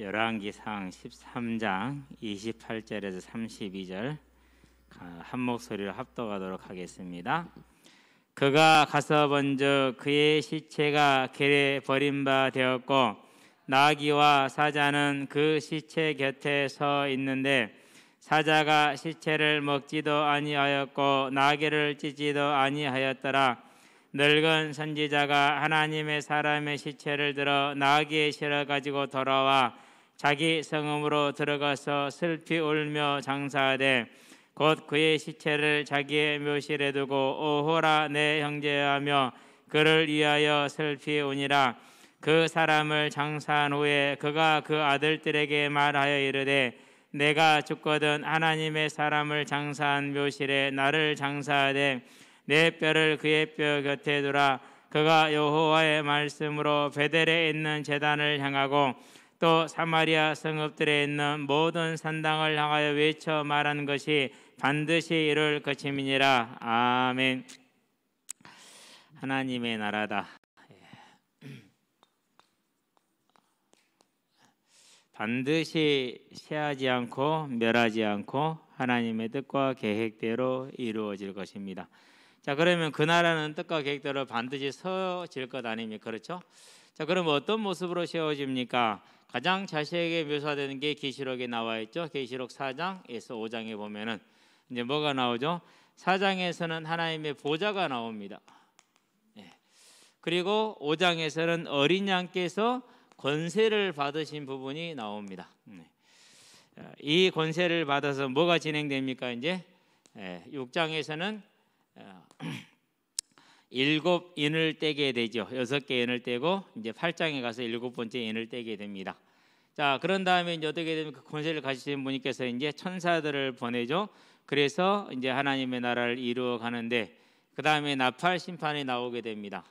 열왕기상 13장 28절에서 32절 한 목소리로 합독하도록 하겠습니다. 그가 가서 본즉 그의 시체가 길에 버린 바 되었고 나귀와 사자는 그 시체 곁에 서 있는데 사자가 시체를 먹지도 아니하였고 나귀를 찢지도 아니하였더라. 늙은 선지자가 하나님의 사람의 시체를 들어 나귀에 실어 가지고 돌아와 자기 성읍으로 들어가서 슬피 울며 장사하되 곧 그의 시체를 자기의 묘실에 두고 오호라 내 형제하며 그를 위하여 슬피 우니라. 그 사람을 장사한 후에 그가 그 아들들에게 말하여 이르되 내가 죽거든 하나님의 사람을 장사한 묘실에 나를 장사하되 내 뼈를 그의 뼈 곁에 두라. 그가 여호와의 말씀으로 베델에 있는 제단을 향하고 또 사마리아 성읍들에 있는 모든 산당을 향하여 외쳐 말한 것이 반드시 이룰 것임이니라. 아멘. 하나님의 나라다. 반드시 쇠하지 않고 멸하지 않고 하나님의 뜻과 계획대로 이루어질 것입니다. 자, 그러면 그 나라는 뜻과 계획대로 반드시 서질 것 아닙니까? 그렇죠? 자, 그럼 어떤 모습으로 세워집니까? 가장 자세하게 묘사되는 게 계시록에 나와 있죠. 계시록 4장에서 5장에 보면은 이제 뭐가 나오죠? 4장에서는 하나님의 보좌가 나옵니다. 그리고 5장에서는 어린 양께서 권세를 받으신 부분이 나옵니다. 이 권세를 받아서 뭐가 진행됩니까? 이제 6장에서는 7인을 떼게 되죠. 6개 인을 떼고 이제 8장에 가서 7번째 인을 떼게 됩니다. 자, 그런 다음에 이제 어떻게 되면 그 권세를 가지신 분께서 이제 천사들을 보내죠. 그래서 이제 하나님의 나라를 이루어 가는데 그 다음에 나팔 심판이 나오게 됩니다.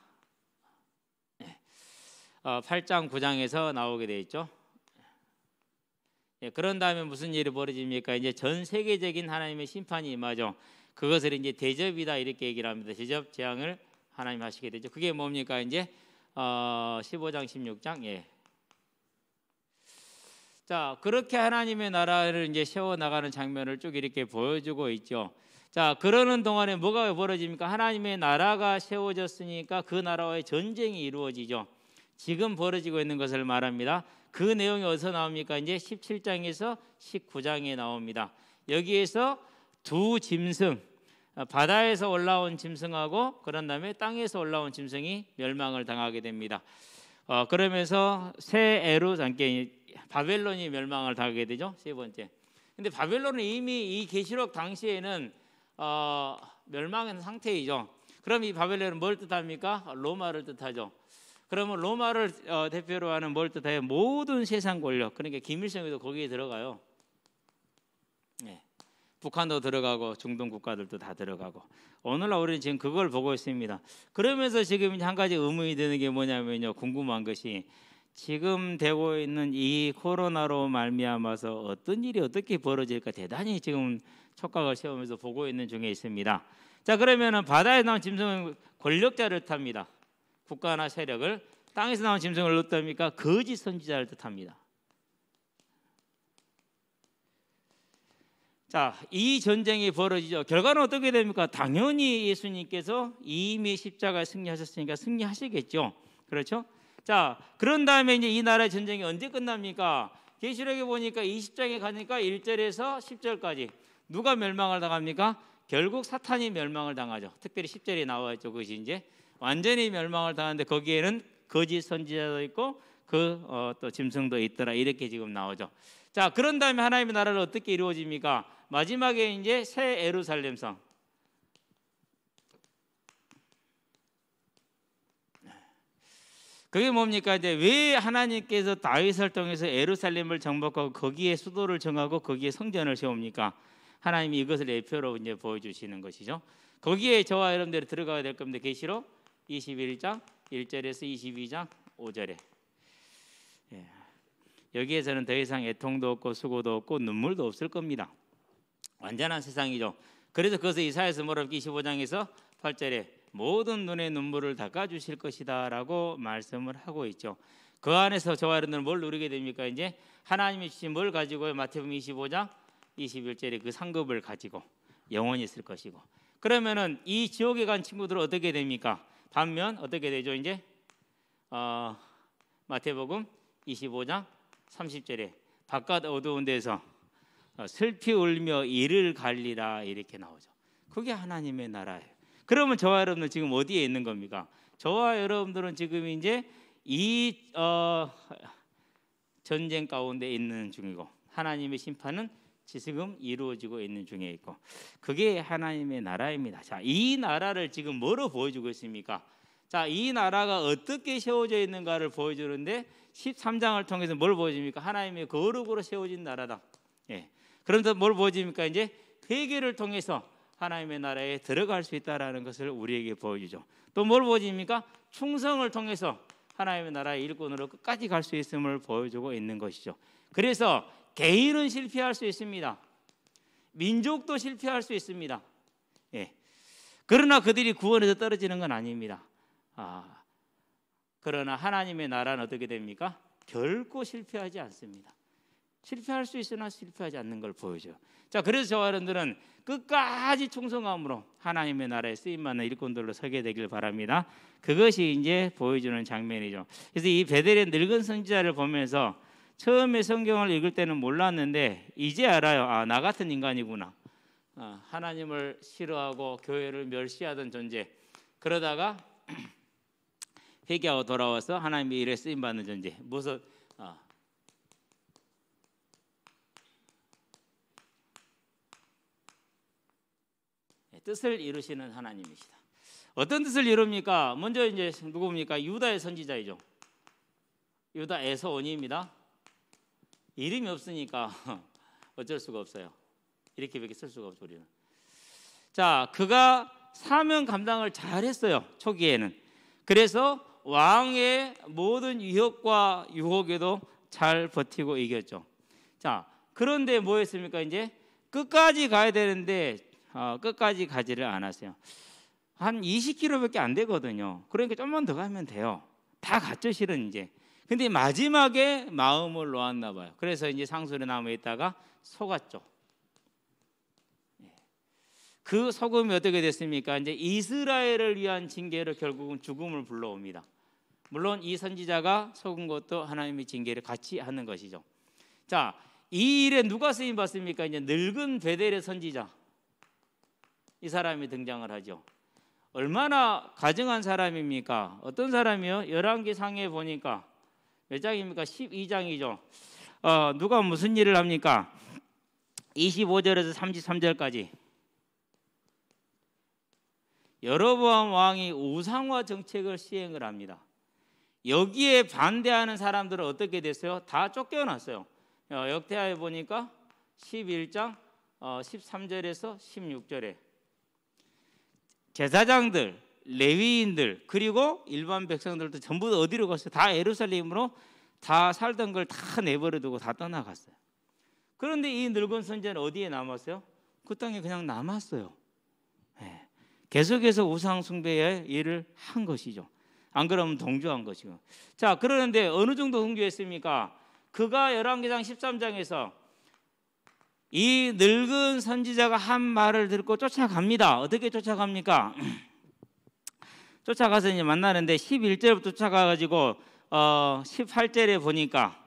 8장 9장에서 나오게 돼 있죠. 그런 다음에 무슨 일이 벌어집니까? 이제 전 세계적인 하나님의 심판이 임하죠. 그것을 이제 대접이다 이렇게 얘기를 합니다. 대접 재앙을 하나님 하시게 되죠. 그게 뭡니까? 이제 15장 16장. 자, 그렇게 하나님의 나라를 이제 세워 나가는 장면을 쭉 이렇게 보여주고 있죠. 자, 그러는 동안에 뭐가 벌어집니까? 하나님의 나라가 세워졌으니까 그 나라와의 전쟁이 이루어지죠. 지금 벌어지고 있는 것을 말합니다. 그 내용이 어디서 나옵니까? 이제 17장에서 19장에 나옵니다. 여기에서 두 짐승, 바다에서 올라온 짐승하고 그런 다음에 땅에서 올라온 짐승이 멸망을 당하게 됩니다. 그러면서 새 에루, 바벨론이 멸망을 당하게 되죠. 세 번째. 근데 바벨론은 이미 이 계시록 당시에는 멸망한 상태이죠. 그럼 이 바벨론은 뭘 뜻합니까? 로마를 뜻하죠. 그러면 로마를 대표로 하는 뭘 뜻해요? 모든 세상 권력. 그러니까 김일성도 거기에 들어가요. 북한도 들어가고 중동 국가들도 다 들어가고. 오늘날 우리는 지금 그걸 보고 있습니다. 그러면서 지금 한 가지 의문이 드는 게 뭐냐면요. 궁금한 것이 지금 되고 있는 이 코로나로 말미암아서 어떤 일이 어떻게 벌어질까 대단히 지금 촉각을 세우면서 보고 있는 중에 있습니다. 자, 그러면은 바다에 나온 짐승은 권력자를 뜻합니다. 국가나 세력을. 땅에서 나온 짐승을 어떻습니까? 거짓 선지자를 뜻합니다. 자, 이 전쟁이 벌어지죠. 결과는 어떻게 됩니까? 당연히 예수님께서 이미 십자가에 승리하셨으니까 승리하시겠죠. 그렇죠? 자, 그런 다음에 이제 이 나라의 전쟁이 언제 끝납니까? 계시록에 보니까 20장에 가니까 1절에서 10절까지 누가 멸망을 당합니까? 결국 사탄이 멸망을 당하죠. 특별히 10절에 나와 있죠. 그것이 이제 완전히 멸망을 당하는데 거기에는 거짓 선지자도 있고 또 짐승도 있더라 이렇게 지금 나오죠. 자, 그런 다음에 하나님의 나라를 어떻게 이루어집니까? 마지막에 이제 새 예루살렘성. 그게 뭡니까? 이제 왜 하나님께서 다윗을 통해서 예루살렘을 정복하고 거기에 수도를 정하고 거기에 성전을 세웁니까? 하나님이 이것을 예표로 이제 보여주시는 것이죠. 거기에 저와 여러분들이 들어가야 될 겁니다. 계시록 21장 1절에서 22장 5절에. 여기에서는 더 이상 애통도 없고 수고도 없고 눈물도 없을 겁니다. 완전한 세상이죠. 그래서 그것을 이사야서 뭐라고 25장에서 8절에 모든 눈의 눈물을 닦아주실 것이다 라고 말씀을 하고 있죠. 그 안에서 저와 여러분들은 뭘 누리게 됩니까? 이제 하나님이 주신 뭘 가지고 마태복음 25장 21절에 그 상급을 가지고 영원히 있을 것이고, 그러면은 이 지옥에 간 친구들은 어떻게 됩니까? 반면 어떻게 되죠? 이제 마태복음 25장 30절에 바깥 어두운 데서 슬피 울며 이를 갈리라 이렇게 나오죠. 그게 하나님의 나라예요. 그러면 저와 여러분들 지금 어디에 있는 겁니까? 저와 여러분들은 지금 이제 이 전쟁 가운데 있는 중이고, 하나님의 심판은 지금 이루어지고 있는 중에 있고, 그게 하나님의 나라입니다. 자, 이 나라를 지금 뭐로 보여주고 있습니까? 자, 이 나라가 어떻게 세워져 있는가를 보여주는데 13장을 통해서 뭘 보여줍니까? 하나님의 거룩으로 세워진 나라다. 예. 그런데 뭘 보여줍니까? 이제 회개를 통해서 하나님의 나라에 들어갈 수 있다라는 것을 우리에게 보여주죠. 또 뭘 보여줍니까? 충성을 통해서 하나님의 나라의 일꾼으로 끝까지 갈 수 있음을 보여주고 있는 것이죠. 그래서 개인은 실패할 수 있습니다. 민족도 실패할 수 있습니다. 예. 그러나 그들이 구원에서 떨어지는 건 아닙니다. 그러나 하나님의 나라는 어떻게 됩니까? 결코 실패하지 않습니다. 실패할 수 있으나 실패하지 않는 걸 보여줘요. 자, 그래서 저와 여러분들은 끝까지 충성함으로 하나님의 나라에 쓰임받는 일꾼들로 서게 되길 바랍니다. 그것이 이제 보여주는 장면이죠. 그래서 이 베델의 늙은 선지자를 보면서 처음에 성경을 읽을 때는 몰랐는데 이제 알아요. 나 같은 인간이구나. 하나님을 싫어하고 교회를 멸시하던 존재, 그러다가 회개하고 돌아와서 하나님의 일에 쓰임받는 존재, 무슨 뜻을 이루시는 하나님이시다. 어떤 뜻을 이룹니까? 먼저 이제 누굽니까? 유다의 선지자이죠. 유다 에서온입니다. 이름이 없으니까 어쩔 수가 없어요. 이렇게밖에 쓸 수가 없죠, 우리는. 자, 그가 사명 감당을 잘했어요, 초기에는. 그래서 왕의 모든 위협과 유혹에도 잘 버티고 이겼죠. 자, 그런데 뭐 했습니까? 이제 끝까지 가야 되는데 끝까지 가지를 않았어요. 한 20km밖에 안 되거든요. 그러니까 좀만 더 가면 돼요. 다 갔죠, 실은 이제. 근데 마지막에 마음을 놓았나 봐요. 그래서 이제 상수리 나무에 있다가 속았죠. 그 속음이 어떻게 됐습니까? 이제 이스라엘을 위한 징계로 결국은 죽음을 불러옵니다. 물론 이 선지자가 속은 것도 하나님의 징계를 같이 하는 것이죠. 자, 이 일에 누가 쓰임 받습니까? 이제 늙은 베델의 선지자, 이 사람이 등장을 하죠. 얼마나 가증한 사람입니까? 어떤 사람이요? 열왕기상에 보니까 몇 장입니까? 12장이죠. 누가 무슨 일을 합니까? 25절에서 33절까지 여로보암 왕이 우상화 정책을 시행을 합니다. 여기에 반대하는 사람들은 어떻게 됐어요? 다 쫓겨났어요. 역대하에 보니까 11장 13절에서 16절에 제사장들, 레위인들, 그리고 일반 백성들도 전부 다 어디로 갔어요? 다 예루살렘으로 다 살던 걸 다 내버려두고 다 떠나갔어요. 그런데 이 늙은 선지자는 어디에 남았어요? 그 땅에 그냥 남았어요. 네. 계속해서 우상 숭배의 일을 한 것이죠. 안 그러면 동조한 것이고. 자, 그러는데 어느 정도 동조했습니까? 그가 열왕기상 13장에서 이 늙은 선지자가 한 말을 듣고 쫓아갑니다. 어떻게 쫓아갑니까? 쫓아가서 이제 만나는데 11절부터 쫓아가가지고 18절에 보니까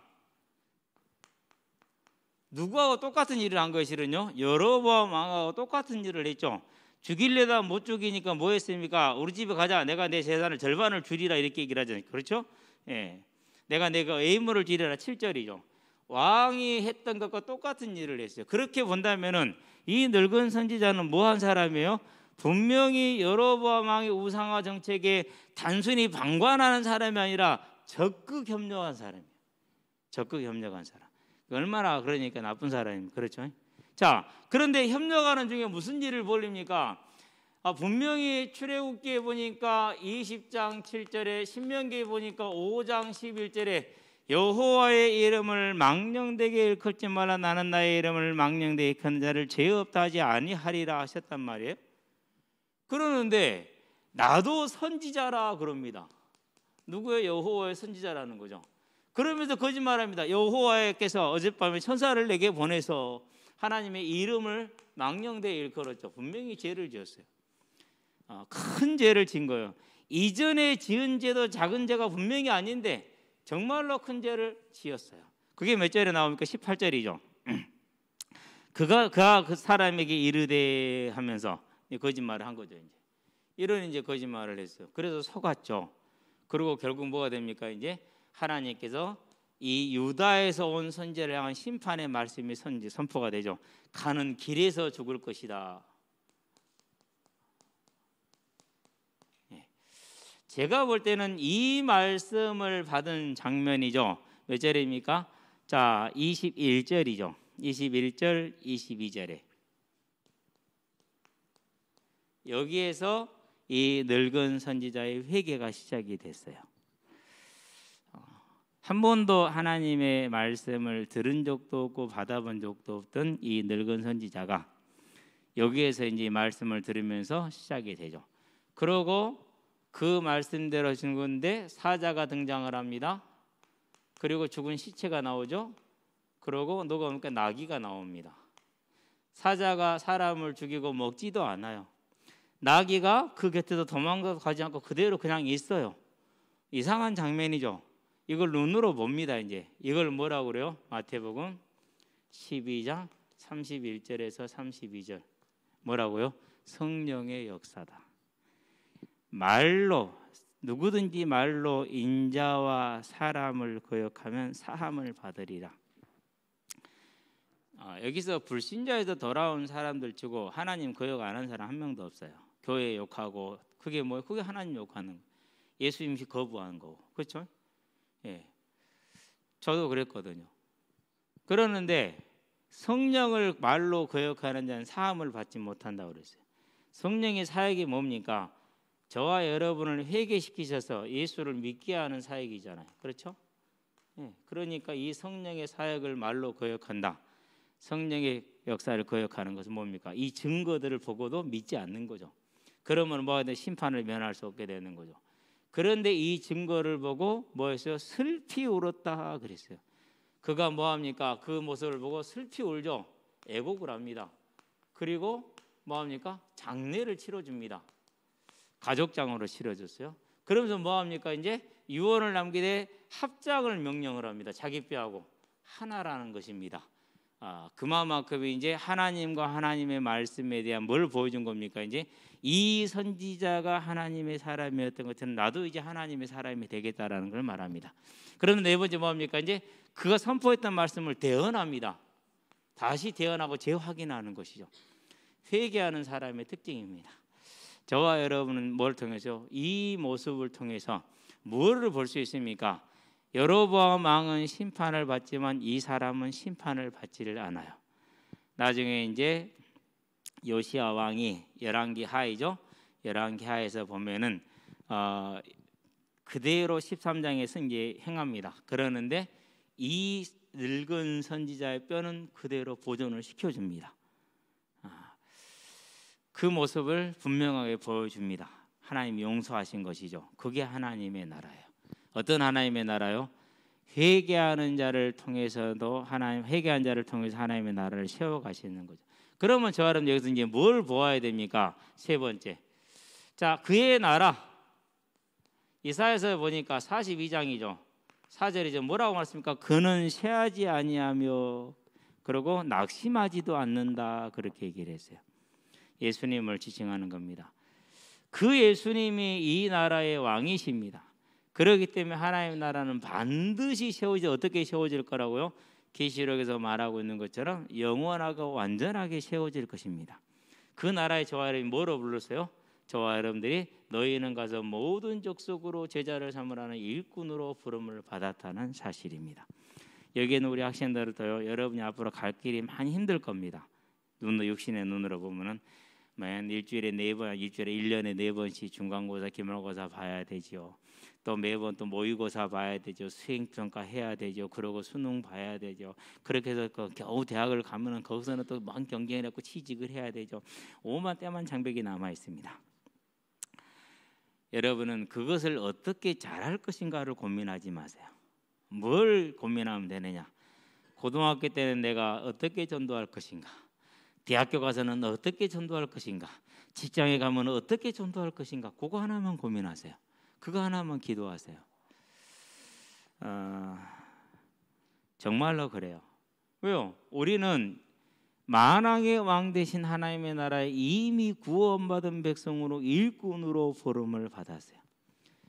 누구하고 똑같은 일을 한 것이는요? 여로보암 왕하고 똑같은 일을 했죠. 죽이려다 못 죽이니까 뭐 했습니까? 우리 집에 가자. 내가 내 재산을 절반을 줄이라 이렇게 얘기를 하잖아요. 그렇죠? 예. 내가 애물을 줄이라 7절이죠. 왕이 했던 것과 똑같은 일을 했어요. 그렇게 본다면은 이 늙은 선지자는 뭐 한 사람이에요? 분명히 여로보암 왕의 우상화 정책에 단순히 방관하는 사람이 아니라 적극 협력한 사람이에요. 적극 협력한 사람. 얼마나 그러니까 나쁜 사람입니까? 그렇죠? 자, 그런데 협력하는 중에 무슨 일을 벌립니까? 분명히 출애굽기에 보니까 20장 7절에, 신명기에 보니까 5장 11절에 여호와의 이름을 망령되게 일컫지 말라. 나는 나의 이름을 망령되게 일컫는 자를 죄 없다 하지 아니하리라 하셨단 말이에요. 그러는데 나도 선지자라 그럽니다. 누구의? 여호와의 선지자라는 거죠. 그러면서 거짓말합니다. 여호와께서 어젯밤에 천사를 내게 보내서 하나님의 이름을 망령되이 일컬었죠. 분명히 죄를 지었어요. 큰 죄를 진 거예요. 이전에 지은 죄도 작은 죄가 분명히 아닌데 정말로 큰 죄를 지었어요. 그게 몇 절에 나옵니까? 18절이죠. 그가 그 사람에게 이르되 하면서 거짓말을 한 거죠. 이제 거짓말을 했어요. 그래서 속았죠. 그리고 결국 뭐가 됩니까? 이제 하나님께서 이 유다에서 온 선지자를 향한 심판의 말씀이 선포가 되죠. 가는 길에서 죽을 것이다. 제가 볼 때는 이 말씀을 받은 장면이죠. 몇 절입니까? 자, 21절이죠. 21절, 22절에 여기에서 이 늙은 선지자의 회개가 시작이 됐어요. 한 번도 하나님의 말씀을 들은 적도 없고 받아본 적도 없던 이 늙은 선지자가 여기에서 이제 말씀을 들으면서 시작이 되죠. 그러고 그 말씀대로 죽은데 사자가 등장을 합니다. 그리고 죽은 시체가 나오죠. 그러고 누가 보니까 나귀가 나옵니다. 사자가 사람을 죽이고 먹지도 않아요. 나귀가 그 곁에서 도망가지 않고 그대로 그냥 있어요. 이상한 장면이죠. 이걸 눈으로 봅니다. 이제 이걸 뭐라고 그래요? 마태복음 12장 31절에서 32절 뭐라고요? 성령의 역사다. 말로 누구든지 말로 인자와 사람을 거역하면 사함을 받으리라. 여기서 불신자에서 돌아온 사람들 치고 하나님 거역 안 한 사람 한 명도 없어요. 교회 욕하고 그게 뭐예요? 그게 하나님 욕하는 거. 예수님 거부하는 거고. 그렇죠? 예. 저도 그랬거든요. 그러는데 성령을 말로 거역하는 자는 사함을 받지 못한다고 그랬어요. 성령의 사역이 뭡니까? 저와 여러분을 회개시키셔서 예수를 믿게 하는 사역이잖아요. 그렇죠? 예. 그러니까 이 성령의 사역을 말로 거역한다. 성령의 역사를 거역하는 것은 뭡니까? 이 증거들을 보고도 믿지 않는 거죠. 그러면 뭐가 돼? 심판을 면할 수 없게 되는 거죠. 그런데 이 증거를 보고 뭐했어요? 슬피 울었다 그랬어요. 그가 뭐합니까? 그 모습을 보고 슬피 울죠. 애곡을 합니다. 그리고 뭐합니까? 장례를 치러줍니다. 가족장으로 치러줬어요. 그러면서 뭐합니까? 이제 유언을 남기되 합작을 명령을 합니다. 자기 뼈하고 하나라는 것입니다. 그만큼 이제 하나님과 하나님의 말씀에 대한 뭘 보여준 겁니까? 이제 이 선지자가 하나님의 사람이었던 것처럼 나도 이제 하나님의 사람이 되겠다라는 걸 말합니다. 그러면 네 번째 뭐합니까? 이제 그가 선포했던 말씀을 대언합니다. 다시 대언하고 재확인하는 것이죠. 회개하는 사람의 특징입니다. 저와 여러분은 뭘 통해서 이 모습을 통해서 무엇을 볼 수 있습니까? 여로보암 왕은 심판을 받지만 이 사람은 심판을 받지를 않아요. 나중에 이제 요시야 왕이 열왕기 하이죠. 열왕기 하에서 보면은 그대로 13장에서 이제 행합니다. 그러는데 이 늙은 선지자의 뼈는 그대로 보존을 시켜줍니다. 그 모습을 분명하게 보여줍니다. 하나님 용서하신 것이죠. 그게 하나님의 나라예요. 어떤 하나님의 나라요? 회개하는 자를 통해서도 회개한 자를 통해서 하나님의 나라를 세워 가시는 거죠. 그러면 저 여러분 여기서 이제 뭘 보아야 됩니까? 세 번째. 자, 그의 나라. 이사야서 보니까 42장이죠. 4절이죠. 뭐라고 말씀입니까? 그는 쇠하지 아니하며 그리고 낙심하지도 않는다. 그렇게 얘기를 했어요. 예수님을 지칭하는 겁니다. 그 예수님이 이 나라의 왕이십니다. 그렇기 때문에 하나님의 나라는 반드시 어떻게 세워질 거라고요? 계시록에서 말하고 있는 것처럼 영원하고 완전하게 세워질 것입니다. 그 나라의 저와 여러분이 뭐로 불렀어요? 저와 여러분들이 너희는 가서 모든 족속으로 제자를 삼으라는 일꾼으로 부름을 받았다는 사실입니다. 여기에는 우리 학생들도요, 여러분이 앞으로 갈 길이 많이 힘들 겁니다. 육신의 눈으로 보면은 일주일에 4번, 일주일에 1년에 4번씩 중간고사, 기말고사 봐야 되죠. 또 매번 또 모의고사 봐야 되죠. 수행평가 해야 되죠. 그러고 수능 봐야 되죠. 그렇게 해서 겨우 대학을 가면은 거기서는 또 먼 경쟁을 했고 취직을 해야 되죠. 오만 때만 장벽이 남아 있습니다. 여러분은 그것을 어떻게 잘할 것인가를 고민하지 마세요. 뭘 고민하면 되느냐? 고등학교 때는 내가 어떻게 전도할 것인가? 대학교 가서는 어떻게 전도할 것인가? 직장에 가면 어떻게 전도할 것인가? 그거 하나만 고민하세요. 그거 하나만 기도하세요. 정말로 그래요. 왜요? 우리는 만왕의 왕 되신 하나님의 나라에 이미 구원받은 백성으로 일꾼으로 부름을 받았어요.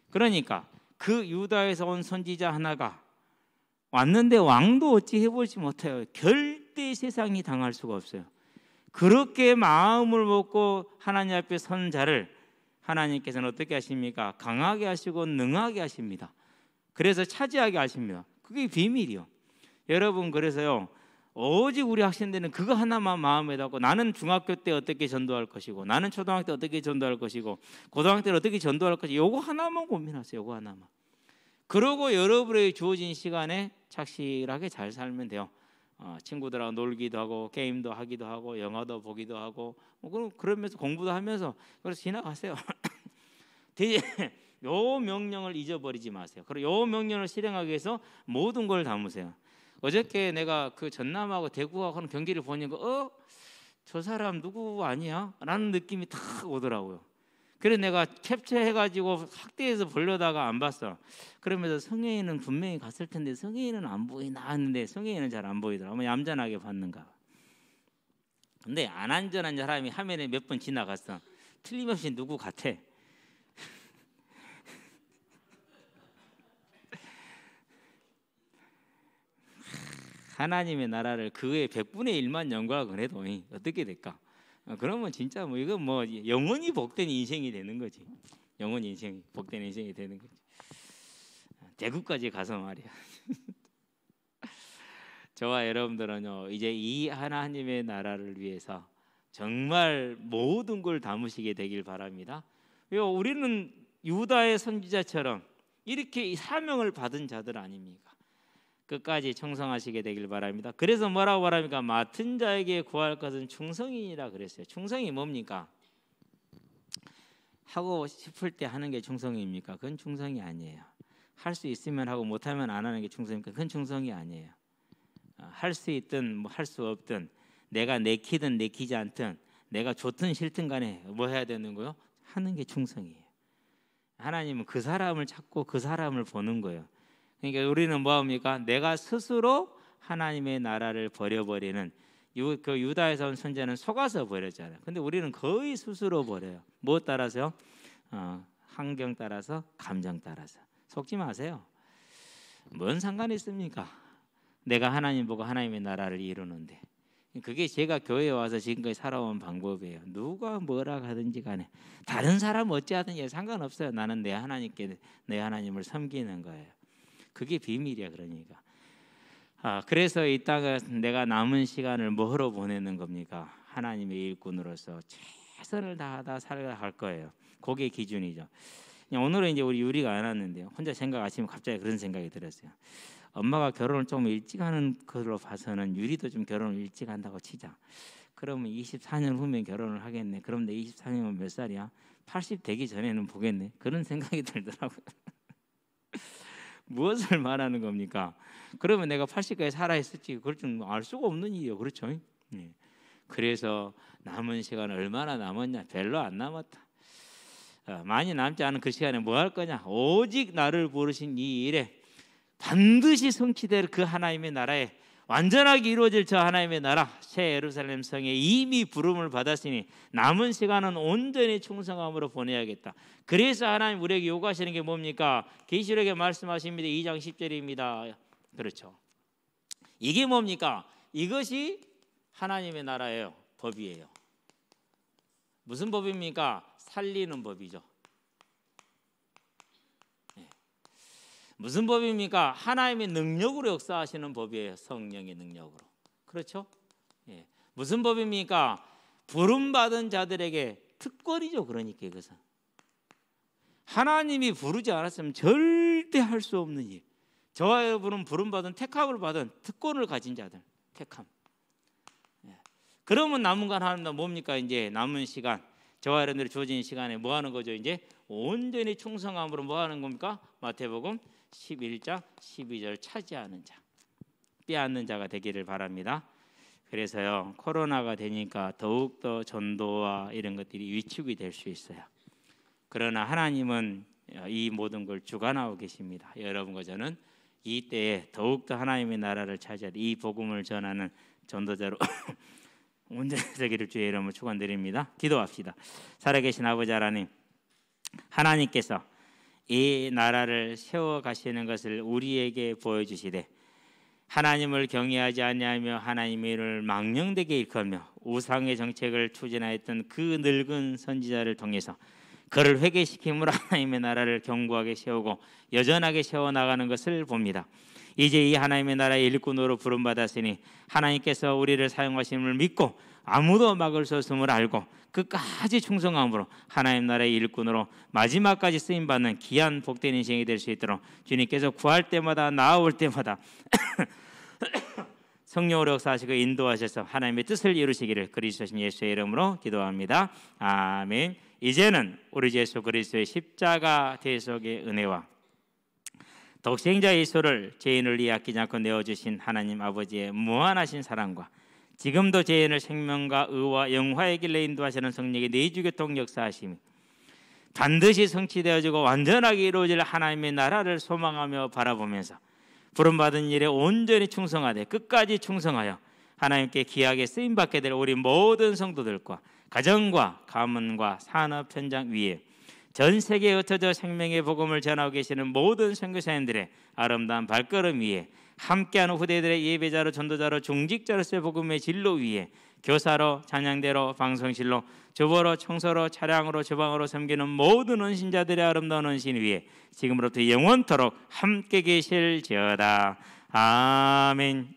그러니까 그 유다에서 온 선지자 하나가 왔는데 왕도 어찌 해보지 못해요. 절대 세상이 당할 수가 없어요. 그렇게 마음을 먹고 하나님 앞에 선 자를 하나님께서는 어떻게 하십니까? 강하게 하시고 능하게 하십니다. 그래서 차지하게 하십니다. 그게 비밀이요. 여러분, 그래서요, 오직 우리 학생들은 그거 하나만 마음에 담고, 나는 중학교 때 어떻게 전도할 것이고, 나는 초등학교 때 어떻게 전도할 것이고, 고등학교 때 어떻게 전도할 것이고, 요거 하나만 고민하세요. 요거 하나만. 그러고 여러분의 주어진 시간에 착실하게 잘 살면 돼요. 친구들하고 놀기도 하고 게임도 하기도 하고 영화도 보기도 하고 그러면서 공부도 하면서 그래서 지나가세요. 요 명령을 잊어버리지 마세요. 그리고 요 명령을 실행하기 위해서 모든 걸 담으세요. 어저께 내가 그 전남하고 대구하고 하는 경기를 보니까 저 사람 누구 아니야? 라는 느낌이 탁 오더라고요. 그래서 내가 캡처해가지고 확대해서 보려다가 안 봤어. 그러면서 성혜이는 분명히 갔을 텐데 성혜이는 안 보이나 했는데 성혜이는 잘 안 보이더라고. 얌전하게 봤는가. 근데 안 안전한 사람이 화면에 몇 번 지나갔어. 틀림없이 누구 같아. 하나님의 나라를 그의 100분의 1만 연구하고 해도 어떻게 될까? 그러면 진짜 뭐 이건 뭐 영원히 복된 인생이 되는 거지. 영원히 인생이 복된 인생이 되는 거지. 대구까지 가서 말이야. 저와 여러분들은요, 이제 이 하나님의 나라를 위해서 정말 모든 걸 담으시게 되길 바랍니다. 우리는 유다의 선지자처럼 이렇게 사명을 받은 자들 아닙니까? 끝까지 충성하시게 되길 바랍니다. 그래서 뭐라고 말합니까? 맡은 자에게 구할 것은 충성이라 그랬어요. 충성이 뭡니까? 하고 싶을 때 하는 게 충성입니까? 그건 충성이 아니에요. 할 수 있으면 하고 못하면 안 하는 게 충성입니까? 그건 충성이 아니에요. 할 수 있든 뭐 할 수 없든, 내가 내키든 내키지 않든, 내가 좋든 싫든 간에 뭐 해야 되는 거요? 하는 게 충성이에요. 하나님은 그 사람을 찾고 그 사람을 보는 거예요. 그러니까 우리는 뭐합니까? 내가 스스로 하나님의 나라를 버려버리는, 그 유다에서 온 선지자는 속아서 버렸잖아요. 근데 우리는 거의 스스로 버려요. 무엇 따라서요? 환경 따라서, 감정 따라서. 속지 마세요. 뭔 상관이 있습니까? 내가 하나님 보고 하나님의 나라를 이루는데. 그게 제가 교회에 와서 지금까지 살아온 방법이에요. 누가 뭐라 하든지 간에 다른 사람 어찌하든지 상관없어요. 나는 내 하나님을 섬기는 거예요. 그게 비밀이야. 그러니까 그래서 이 땅에 내가 남은 시간을 뭐로 보내는 겁니까? 하나님의 일꾼으로서 최선을 다하다 살아갈 거예요. 그게 기준이죠. 오늘은 이제 우리 유리가 안 왔는데요, 혼자 생각하시면 갑자기 그런 생각이 들었어요. 엄마가 결혼을 좀 일찍 하는 걸로 봐서는 유리도 좀 결혼을 일찍 한다고 치자. 그러면 24년 후면 결혼을 하겠네. 그럼 내 24년이면 몇 살이야? 80 되기 전에는 보겠네. 그런 생각이 들더라고요. 무엇을 말하는 겁니까? 그러면 내가 80까지 살아있을지 그걸 좀 알 수가 없는 일이에요. 그렇죠? 네. 그래서 남은 시간 얼마나 남았냐? 별로 안 남았다. 많이 남지 않은 그 시간에 뭐 할 거냐? 오직 나를 부르신 이 일에 반드시 성취될 그 하나님의 나라에 완전하게 이루어질 저 하나님의 나라 새 예루살렘 성에 이미 부름을 받았으니 남은 시간은 온전히 충성함으로 보내야겠다. 그래서 하나님 우리에게 요구하시는 게 뭡니까? 계시록에 말씀하십니다. 2장 10절입니다. 그렇죠. 이게 뭡니까? 이것이 하나님의 나라예요. 법이에요. 무슨 법입니까? 살리는 법이죠. 무슨 법입니까? 하나님의 능력으로 역사하시는 법이에요. 성령의 능력으로. 그렇죠? 예. 무슨 법입니까? 부름받은 자들에게 특권이죠. 그러니까 이것은 하나님이 부르지 않았으면 절대 할 수 없는 일. 저와 여러분은 부름받은 택함을 받은 특권을 가진 자들. 택함. 예. 그러면 남은 건 하나님 뭡니까? 이제 남은 시간, 저와 여러분들이 주어진 시간에 뭐 하는 거죠? 이제 온전히 충성함으로 뭐 하는 겁니까? 마태복음 11장 12절 차지하는 자, 빼앗는 자가 되기를 바랍니다. 그래서요, 코로나가 되니까 더욱더 전도와 이런 것들이 위축이 될 수 있어요. 그러나 하나님은 이 모든 걸 주관하고 계십니다. 여러분과 저는 이 때에 더욱더 하나님의 나라를 차지할 이 복음을 전하는 전도자로 온전하기를 주의 이름으로 축원드립니다. 기도합시다. 살아계신 아버지 하나님, 하나님께서 이 나라를 세워가시는 것을 우리에게 보여주시되 하나님을 경외하지 아니하며 하나님의 이름을 망령되게 일컬며 우상의 정책을 추진하였던 그 늙은 선지자를 통해서 그를 회개시킴으로 하나님의 나라를 견고하게 세우고 여전하게 세워나가는 것을 봅니다. 이제 이 하나님의 나라의 일꾼으로 부름받았으니 하나님께서 우리를 사용하심을 믿고 아무도 막을 수 없음을 알고 끝까지 충성함으로 하나님 나라의 일꾼으로 마지막까지 쓰임받는 귀한 복된 인생이 될 수 있도록 주님께서 구할 때마다 나아올 때마다 성령으로 역사하시고 인도하셔서 하나님의 뜻을 이루시기를 그리스도신 예수의 이름으로 기도합니다. 아멘. 이제는 우리 주 예수 그리스도의 십자가 대속의 은혜와 독생자 예수를 죄인을 위해 아끼지 않고 내어주신 하나님 아버지의 무한하신 사랑과 지금도 죄인을 생명과 의와 영화의 길로 인도하시는 성령의 내주교통 역사하심이 반드시 성취되어지고 완전하게 이루어질 하나님의 나라를 소망하며 바라보면서 부름받은 일에 온전히 충성하되 끝까지 충성하여 하나님께 귀하게 쓰임받게 될 우리 모든 성도들과 가정과 가문과 산업 현장 위에 전 세계에 흩어져 생명의 복음을 전하고 계시는 모든 선교사님들의 아름다운 발걸음 위에 함께하는 후대들의 예배자로 전도자로 중직자로서의 복음의 진로 위에 교사로 찬양대로 방송실로 주보로 청소로 차량으로 주방으로 섬기는 모든 헌신자들의 아름다운 헌신 위에 지금으로부터 영원토록 함께 계실지어다. 아멘.